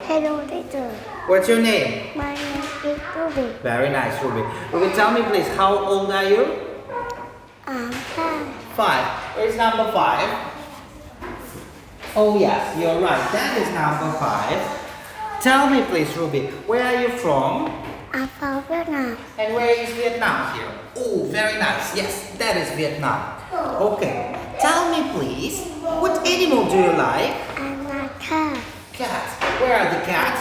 Hello, teacher. What's your name? My name is Ruby. Very nice, Ruby. Ruby, tell me please, how old are you? I'm five. 5. Where's number 5? Oh yes, you're right. That is number 5. Tell me please, Ruby, where are you from? I'm from Vietnam. And where is Vietnam here? Oh, very nice. Yes, that is Vietnam. Okay. Tell me please, what animal do you like? I'm a cat. Cat. Where are the cats?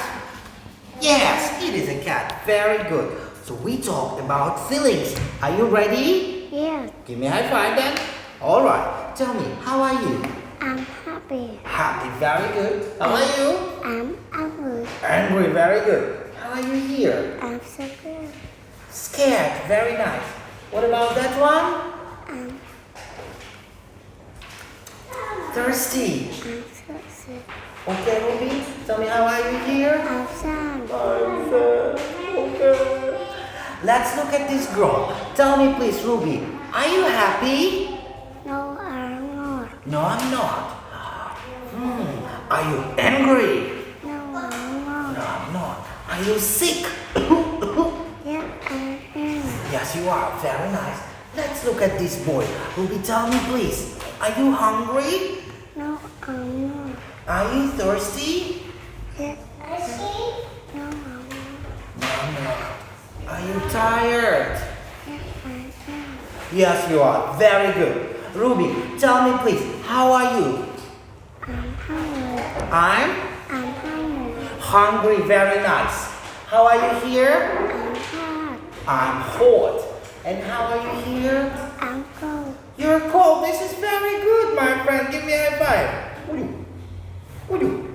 Yes, it is a cat. Very good. So we talked about feelings. Are you ready? Yes, Give me a high five then. Alright. Tell me, how are you? I'm happy. Happy. Very good. How are you? I'm angry. Angry. Very good. How are you here? I'm scared. Scared. Very nice. What about that one? I'm Thirsty. thirsty. Okay, Ruby. Tell me, how are you here? I'm sad. I'm sad. Okay. Let's look at this girl. Tell me please, Ruby, are you happy? No, I'm not. No, I'm not. Are you angry? No, I'm not. No, I'm not. Are you sick? Yes, I am. Yes, you are. Very nice. Let's look at this boy. Ruby, tell me please, are you hungry? No, I'm not. Are you thirsty? Yes, no, I'm not. No, I'm not. Are you tired? Yes, I am. Yes, you are. Very good. Ruby, tell me please, how are you? I'm hungry. I'm I'm hungry. hungry. Very nice. How are you here? I'm hot. I'm hot. And how are you here? I'm cold. You're cold. This is very good, my friend. Give me a high five. Would you?